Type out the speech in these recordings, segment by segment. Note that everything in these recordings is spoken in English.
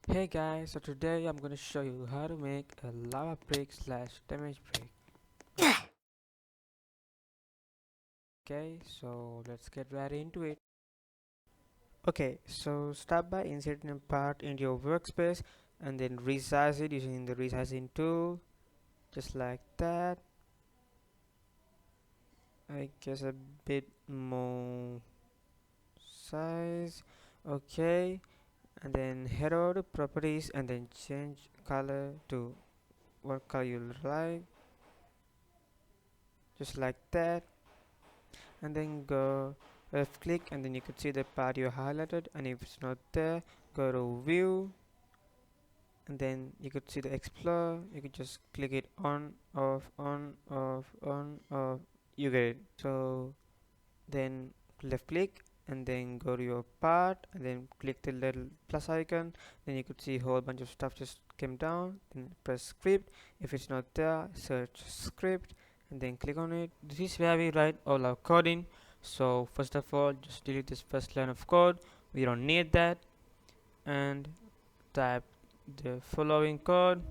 Hey guys, so today I'm gonna show you how to make a lava brick slash damage brick. Okay, so let's get right into it. Okay, so start by inserting a part into your workspace and then resize it using the resizing tool, just like that. I guess a bit more size. Okay, and then head over to properties and then change color to what color you like, just like that. And then go left click and then you could see the part you highlighted, and if it's not there, go to view and then you could see the explore. You could just click it on off, you get it. So then left click and then go to your part and then click the little plus icon. Then you could see a whole bunch of stuff just came down. Then press script. If it's not there, search script and then click on it. This is where we write all our coding. So first of all, just delete this first line of code. We don't need that. And type the following code.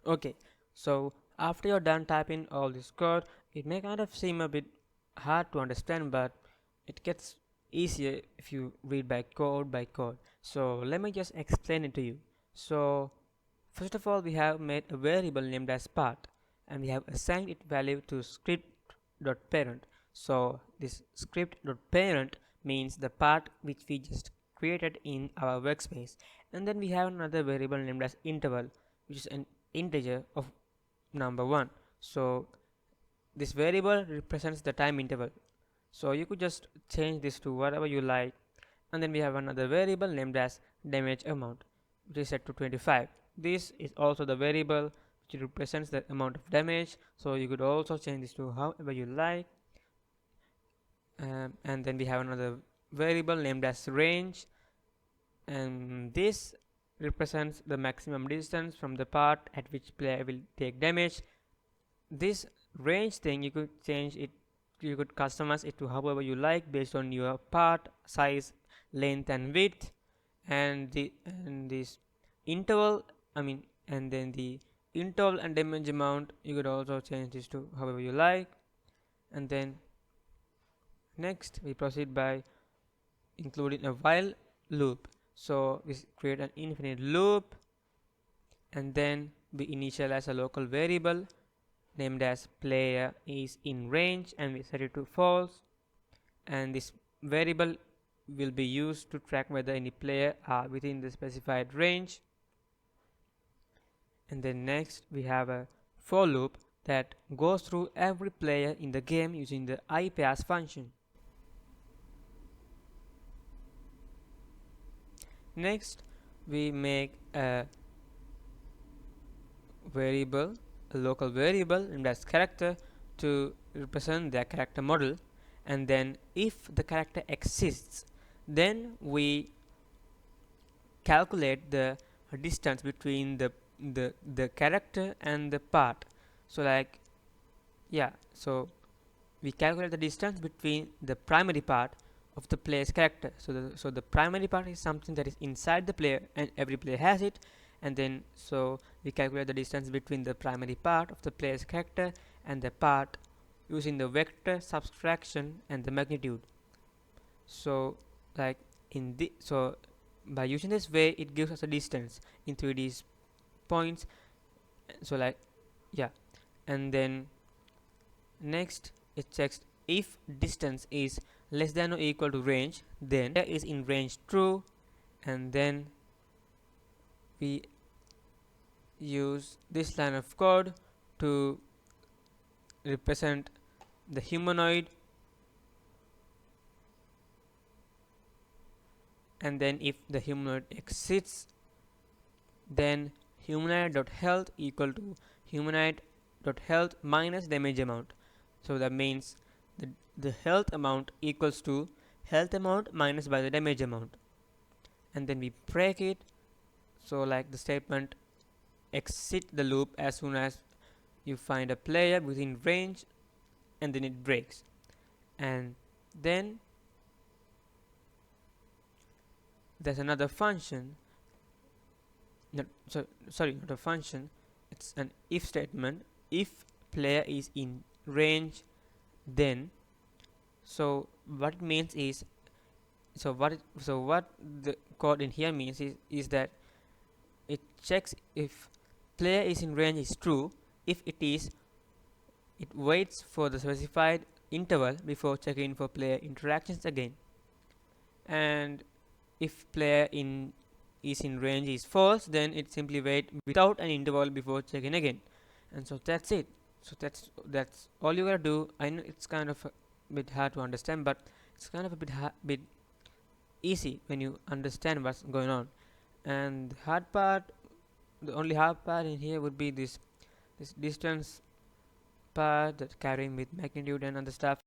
Okay, so after you're done typing all this code, it may kind of seem a bit hard to understand, but it gets easier if you read by code. So let me just explain it to you. So first of all, we have made a variable named as part, and we have assigned its value to script.parent. So this script.parent means the part which we just created in our workspace. And then we have another variable named as interval, which is an integer of number 1. So this variable represents the time interval. So you could just change this to whatever you like. And then we have another variable named as damage amount, which is set to 25. This is also the variable which represents the amount of damage. So you could also change this to however you like. And then we have another variable named as range, and this represents the maximum distance from the part at which player will take damage. This range thing, you could change it, you could customize it to however you like based on your part size, length and width. And this interval, and then the interval and damage amount, you could also change this to however you like. And then next we proceed by including a while loop. So we create an infinite loop, and then we initialize a local variable named as player is in range, and we set it to false. And this variable will be used to track whether any player are within the specified range. And then next we have a for loop that goes through every player in the game using the iPass function. Next we make a local variable named as character to represent the character model. And then if the character exists, then we calculate the distance between the character and the part. So we calculate the distance between the primary part of the player's character. So the primary part is something that is inside the player and every player has it. And then so we calculate the distance between the primary part of the player's character and the part using the vector subtraction and the magnitude. So by using this way, it gives us a distance in 3D points. And then next it checks if distance is less than or equal to range, then player is in range true. And then we use this line of code to represent the humanoid. And then if the humanoid exists, then humanoid.health equal to humanoid.health minus damage amount. So that means the health amount equals to health amount minus by the damage amount. And then we break it. So like the statement exit the loop as soon as you find a player within range, and then it breaks. And then there's another function, not a function, it's an if statement. If player is in range, then so what it means is, what the code in here means is that it checks if player is in range is true. If it is, it waits for the specified interval before checking for player interactions again. And if player is in range is false, then it simply wait without an interval before checking again. And so that's it. So that's all you gotta do. I know it's kind of a bit hard to understand, but it's kind of a bit easy when you understand what's going on. And the only hard part in here would be this distance part, that carrying with magnitude and other stuff.